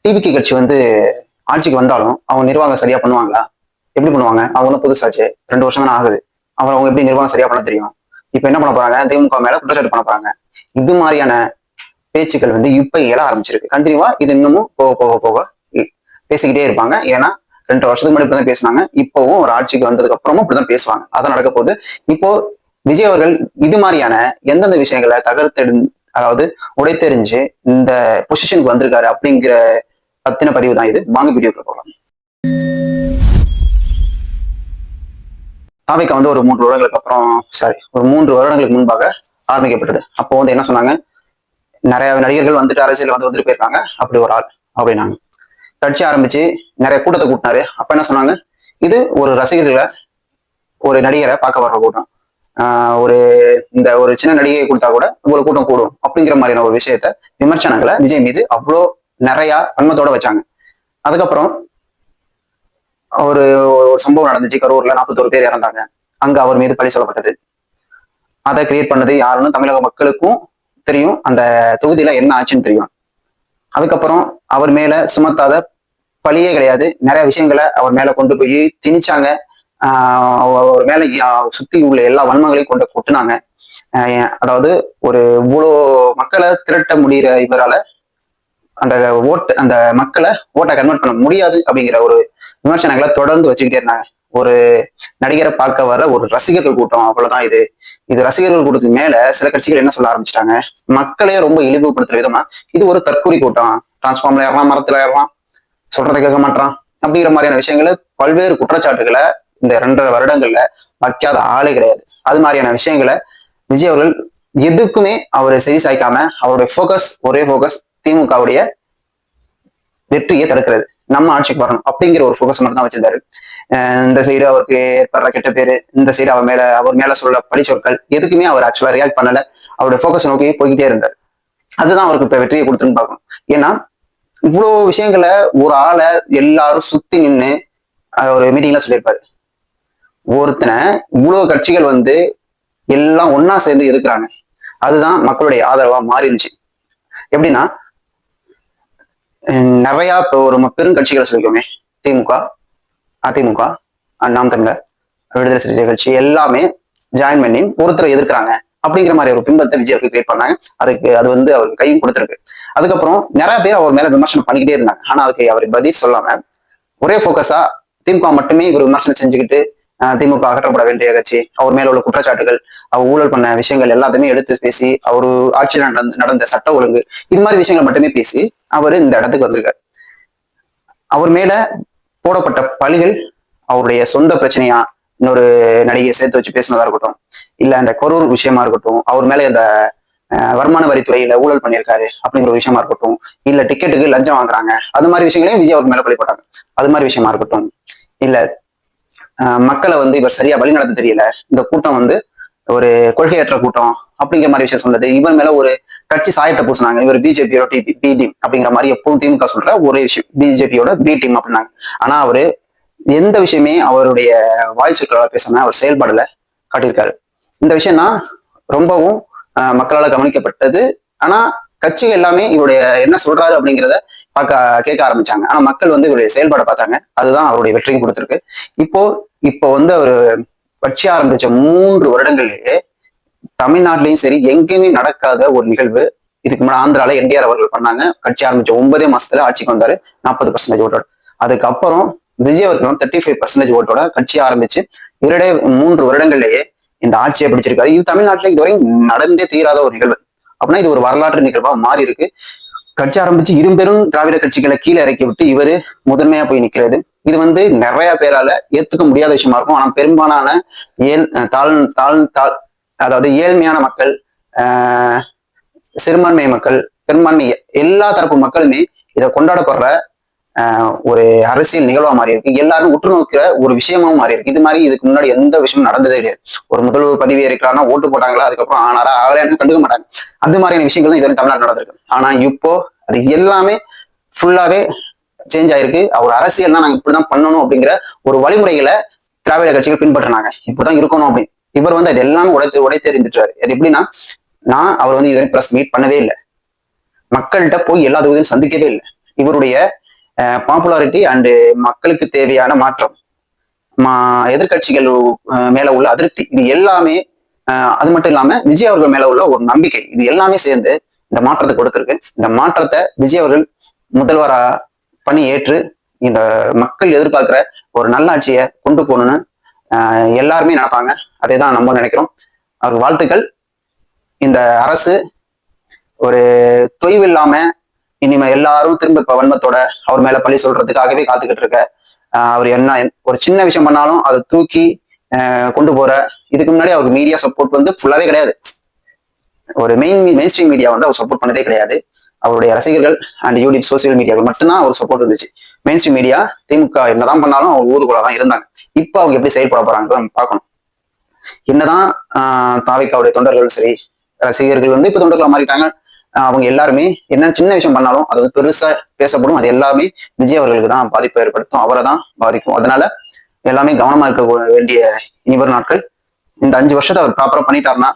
TVK கட்சி வந்து ஆட்சிக்கு வந்தாலும் அவங்க நிர்வாகம் சரியா பண்ணுவாங்களா? எப்படி பண்ணுவாங்க? அவங்க வந்து புதுசாச்சு 2 வருஷம் தானே ஆகுது. அப்புறம் அவங்க எப்படி நிர்வாகம் சரியா பண்ண தெரியும்? இப்ப என்ன பண்ண போறாங்க? திமுக மேல குற்றச்சாட்டு பண்ண போறாங்க. இது மாதிரியான பேச்சுக்கள் வந்து இப்ப எழ ஆரம்பிச்சிருக்கு. கண்டினியூவா இது இன்னமும் போக போக போக பேசிக்கிட்டே இருப்பாங்க. ஏன்னா 2 வருஷத்துக்கு முன்னாடி இப்படிதான் பேசினாங்க. இப்பவும் ஒரு ஆட்சிக்கு வந்ததுக்கு அப்புறமும் இப்படிதான் பேசுவாங்க. அதான் நடக்க போகுது. இப்போ விஜய் அவர்கள் இது மாதிரியான எந்தெந்த விஷயங்களை அதாவது உடைத்தெறிஞ்சு இந்த பொசிஷனுக்கு வந்திருக்காரு அப்படிங்கிற பத்தின பதிவு தான் இது. வாங்க வீடியோக்குள்ள போகலாம். தாவேக்கா வந்து ஒரு 3 வருடங்களுக்கு அப்புறம் ஒரு 3 வருடங்களுக்கு முன்பாக ஆரம்பிக்கப்பட்டது. அப்போ வந்து என்ன சொன்னாங்க? நிறைய நடிகர்கள் வந்துட்டு அரசியல் வந்துட்டு போயிருக்காங்க. அப்படி ஒரு ஆள் அப்படின்னாங்க. கட்சி ஆரம்பிச்சு நிறைய கூட்டத்தை கூட்டினாரு. அப்ப என்ன சொன்னாங்க? இது ஒரு ரசிகர்களை ஒரு நடிகரை பார்க்க வர்ற கூட்டம். ஒரு சின்ன நடிகை கொடுத்தா கூட இவ்வளவு கூட்டம் கூடும் அப்படிங்கிற மாதிரியான ஒரு விஷயத்த விமர்சனங்களை விஜய் மீது அவ்வளோ நிறைய வன்மத்தோட வச்சாங்க. அதுக்கப்புறம் ஒரு சம்பவம் நடந்துச்சு. கரூர்ல 41 பேர் இறந்தாங்க. அங்க அவர் மீது பழி சொல்லப்பட்டது. அதை கிரியேட் பண்ணது யாருன்னு தமிழக மக்களுக்கும் தெரியும். அந்த தொகுதியில என்ன ஆச்சுன்னு தெரியும். அதுக்கப்புறம் அவர் மேல சுமத்தாத பழியே கிடையாது. நிறைய விஷயங்களை அவர் மேல கொண்டு போய் திணிச்சாங்க. அவர் மேல சுத்தி உள்ள எல்லா வன்மங்களையும் கொண்டு கொட்டுனாங்க. அதாவது ஒரு இவ்வளோ மக்களை திரட்ட முடிகிற இவரால அந்த மக்களை ஓட்டை கன்வெர்ட் பண்ண முடியாது அப்படிங்கிற ஒரு விமர்சனங்களை தொடர்ந்து வச்சுக்கிட்டே இருந்தாங்க. ஒரு நடிகரை பார்க்க வர ஒரு ரசிகர்கள் கூட்டம், அவ்வளவுதான். இது ரசிகர்கள் கூட்டத்துக்கு மேல சில கட்சிகள் என்ன சொல்ல ஆரம்பிச்சிட்டாங்க? மக்களே ரொம்ப இழிவுபடுத்துற விதமா இது ஒரு தற்கொலை கூட்டம், டிரான்ஸ்ஃபார்ம்ல ஏறலாம், மரத்துல ஏறலாம், சொல்றதை கேட்க மாட்டான் அப்படிங்கிற மாதிரியான விஷயங்களை பல்வேறு குற்றச்சாட்டுகளை இந்த 2.5 வருடங்கள்ல வைக்காத ஆளே கிடையாது. அது மாதிரியான விஷயங்களை விஜய் அவர்கள் எதுக்குமே அவர் செவி சாய்க்காம அவருடைய ஒரே போக்கஸ் திமுகவுடைய வெற்றியை தடுக்கிறது, நம்ம ஆட்சிக்கு வரணும் அப்படிங்கிற ஒரு போக்கஸ் மட்டும் தான் வச்சிருந்தாரு. இந்த சைடு அவருக்கு ஏற்படுற கெட்ட பேரு, இந்த சைடு அவர் மேல சொல்ல பழி சொற்கள், எதுக்குமே அவர் ஆக்சுவலா ரியாக்ட் பண்ணல. அவருடைய போக்கஸ் நோக்கி போய்கிட்டே இருந்தார். அதுதான் அவருக்கு இப்ப வெற்றியை கொடுத்துன்னு பார்க்கணும். ஏன்னா இவ்வளவு விஷயங்களை ஒரு ஆளை எல்லாரும் சுத்தி நின்று ஒரு மீட்டிங்ல சொல்லியிருப்பாரு. ஒருத்தனை இவ்வளவு கட்சிகள் வந்து எல்லாம் ஒன்னா சேர்ந்து எதுக்குறாங்க. அதுதான் மக்களுடைய ஆதரவா மாறிடுச்சு. எப்படின்னா நிறைய ஒரு பெருங்கட்சிகளை சொல்லிக்கோமே, திமுக, அதிமுக, நாம் தமிழர், விடுதலை சிறுத்தை கட்சி எல்லாமே ஜாயின் பண்ணி ஒருத்தரை எதிர்க்கிறாங்க அப்படிங்கிற மாதிரி ஒரு பிம்பத்தை விஜய்க்கு கிரியேட் பண்ணாங்க. அது வந்து அவருக்கு கையும் கொடுத்துருக்கு. அதுக்கப்புறம் நிறைய பேர் அவர் மேல விமர்சனம் பண்ணிக்கிட்டே இருந்தாங்க. ஆனா அதுக்கு அவர் பதில் சொல்லாம ஒரே போக்கஸா திமுக மட்டுமே இவர் விமர்சனம் செஞ்சுக்கிட்டு திமுக அகற்றப்பட வேண்டிய கட்சி, அவர் மேல உள்ள குற்றச்சாட்டுகள், அவர் ஊழல் பண்ண விஷயங்கள் எல்லாத்தையுமே எடுத்து பேசி, அவரு ஆட்சியில் நடந்த சட்ட ஒழுங்கு, இது மாதிரி விஷயங்கள் மட்டுமே பேசி அவரு இந்த இடத்துக்கு வந்திருக்காரு. அவர் மேல போடப்பட்ட பழிகள் அவருடைய சொந்த பிரச்சனையா இன்னொரு நடிகையை சேர்த்து வச்சு பேசினதா இருக்கட்டும், இல்ல இந்த கரூர் விஷயமா இருக்கட்டும், அவர் மேல இந்த வருமான வரித்துறையில ஊழல் பண்ணியிருக்காரு அப்படிங்கிற ஒரு விஷயமா இருக்கட்டும், இல்ல டிக்கெட்டுக்கு லஞ்சம் வாங்குறாங்க, அது மாதிரி விஷயங்களையும் விஜய் அவர் மேல பழிப்பட்டாங்க. அது மாதிரி விஷயமா இருக்கட்டும், இல்ல மக்களை வந்து இவர் சரியா வழிநடத்த தெரியல, இந்த கூட்டம் வந்து ஒரு கொள்கையற்ற கூட்டம் அப்படிங்கிற மாதிரி விஷயம் சொன்னது, இவர் மேல ஒரு கட்சி சாயத்தை பூசினாங்க. இவர் பிஜேபியோட பி டீம் அப்படிங்கிற மாதிரி எப்பவும் திமுக சொல்ற ஒரே விஷயம், பிஜேபியோட பி டீம் அப்படின்னாங்க. ஆனா அவரு எந்த விஷயமே அவருடைய வாய் சொற்களால் பேசாம அவர் செயல்பாடுல காட்டியிருக்காரு. இந்த விஷயம் தான் ரொம்பவும் மக்களால் கவனிக்கப்பட்டது. ஆனா கட்சிகள் எல்லாமே இவருடைய என்ன சொல்றாரு அப்படிங்கிறத கேட்க ஆரம்பிச்சாங்க. ஆனா மக்கள் வந்து இவருடைய செயல்பாடை பார்த்தாங்க. அதுதான் அவருடைய வெற்றியும் கொடுத்துருக்கு. இப்போ வந்து அவர் கட்சி ஆரம்பிச்ச 3 வருடங்கள்லயே தமிழ்நாட்டிலையும் சரி எங்கேயுமே நடக்காத ஒரு நிகழ்வு. இதுக்கு முன்னாடி ஆந்திரால என்டிஆர் அவர்கள் பண்ணாங்க. கட்சி ஆரம்பிச்ச 9 மாசத்துல ஆட்சிக்கு வந்தாரு 40% ஓட்டோட. அதுக்கப்புறம் விஜய் அவர்களும் 35% ஓட்டோட கட்சி ஆரம்பிச்சு 3 வருடங்கள்லயே இந்த ஆட்சியை பிடிச்சிருக்காரு. இது தமிழ்நாட்டில இதுவரையும் நடந்தே தீராத ஒரு நிகழ்வு. அப்படின்னா இது ஒரு வரலாற்று நிகழ்வா மாறி இருக்கு. கட்சி ஆரம்பிச்சு இருபெரும் திராவிட கட்சிகளை கீழே இறக்கி விட்டு இவரு முதன்மையா போய் நிக்கிறது. இது வந்து நிறைய பேரால ஏத்துக்க முடியாத விஷயமா இருக்கும். ஆனா பெரும்பாலான அதாவது ஏழ்மையான மக்கள், சிறுபான்மை மக்கள், பெரும்பான்மை எல்லா தரப்பு மக்களுமே இதை கொண்டாடப்படுற ஒரு அரசியல் நிகழ்வா மாறி இருக்கு. எல்லாரும் உற்று நோக்கிற ஒரு விஷயமாவும் மாறி இருக்கு. இது மாதிரி இதுக்கு முன்னாடி எந்த விஷயமும் நடந்ததே கிடையாது. ஒரு முதல்வர் பதவி ஏற்கலாம்னா ஓட்டு போட்டாங்களா, அதுக்கப்புறம் ஆனாரா ஆகலையான்னு கண்டுக்க மாட்டாங்க. அந்த மாதிரியான விஷயங்கள் தான் இதுவரை தமிழ்நாடு நடந்திருக்கு. ஆனா இப்போ அது எல்லாமே ஃபுல்லாவே சேஞ்ச் ஆயிருக்கு. அவர் அரசியல்னா நாங்க இப்படிதான் பண்ணணும் அப்படிங்கிற ஒரு வழிமுறைகளை திராவிட கட்சிகள் பின்பற்றினாங்க. இப்படிதான் இருக்கணும் அப்படின்னு இவர் வந்து அது எல்லாமே உடைத்தெறிந்துட்டாரு. அது எப்படின்னா, அவர் வந்து இதுவரை பிரஸ் மீட் பண்ணவே இல்லை, மக்கள்கிட்ட போய் எல்லா தொகுதியும் சந்திக்கவே இல்லை. இவருடைய பாப்புலாரிட்டி அண்டு மக்களுக்கு தேவையான மாற்றம், எதிர்கட்சிகள் மேல உள்ள அதிருப்தி, இது எல்லாமே அது மட்டும் இல்லாம விஜய் அவர்கள் மேல உள்ள ஒரு நம்பிக்கை, இது எல்லாமே சேர்ந்து இந்த மாற்றத்தை கொடுத்திருக்கு. இந்த மாற்றத்தை விஜய் அவர்கள் முதல்வரா பணி ஏற்று இந்த மக்கள் எதிர்பார்க்கிற ஒரு நல்லாட்சியை கொண்டு போகணும்னு எல்லாருமே நினைப்பாங்க. அதே தான் நம்ம நினைக்கிறோம். அவர் வாழ்த்துக்கள். இந்த அரசு ஒரு தொய்வு இல்லாம இனிமே எல்லாரும் திரும்ப இப்ப வன்மத்தோட அவர் மேல பழி சொல்றதுக்காகவே காத்துக்கிட்டு இருக்க. அவர் என்ன ஒரு சின்ன விஷயம் பண்ணாலும் அதை தூக்கி கொண்டு போற. இதுக்கு முன்னாடி அவருக்கு மீடியா சப்போர்ட் வந்து ஃபுல்லாவே கிடையாது. ஒரு மெயின் ஸ்ட்ரீம் மீடியா வந்து அவர் சப்போர்ட் பண்ணதே கிடையாது. அவருடைய ரசிகர்கள் அண்ட் யூடியூப் சோசியல் மீடியாவில் மட்டும்தான் அவர் சப்போர்ட் இருந்துச்சு. மெயின் ஸ்ட்ரீம் மீடியா திமுக என்னதான் பண்ணாலும் அவங்க ஊதுகுலா தான் இருந்தாங்க. இப்ப அவங்க எப்படி செயல்பட போறாங்க பார்க்கணும். என்னதான் தாவிக்காவுடைய தொண்டர்களும் சரி, ரசிகர்கள் வந்து இப்ப தொண்டர்களா மாறிட்டாங்க. அவங்க எல்லாருமே என்ன சின்ன விஷயம் பண்ணாலும் அது வந்து பெருசா பேசப்படும். அது எல்லாமே விஜய் அவர்களுக்கு தான் பாதிப்பை ஏற்படுத்தும், அவரை தான் பாதிக்கும். அதனால எல்லாமே கவனமா இருக்க வேண்டிய இனிவரும் நாட்கள். இந்த 5 வருஷத்தை அவர் ப்ராப்பரா பண்ணிட்டாருன்னா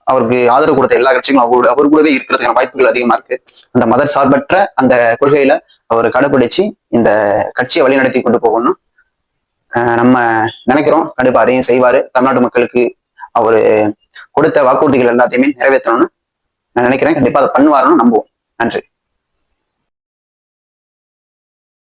அவருக்கு ஆதரவு கொடுத்த எல்லா கட்சிகளும் அவர் கூடவே இருக்கிறதுக்கான வாய்ப்புகள் அதிகமா இருக்கு. அந்த மதர் சார்பற்ற அந்த கொள்கையில அவர் கடைபிடிச்சு இந்த கட்சியை வழிநடத்தி கொண்டு போகணும் நம்ம நினைக்கிறோம். கண்டிப்பா அதையும் செய்வாரு. தமிழ்நாட்டு மக்களுக்கு அவரு கொடுத்த வாக்குறுதிகள் எல்லாத்தையுமே நிறைவேற்றணும்னு நான் நினைக்கிறேன். கண்டிப்பா அதை பண்ணுவாருன்னு நம்புவோம். நன்றி.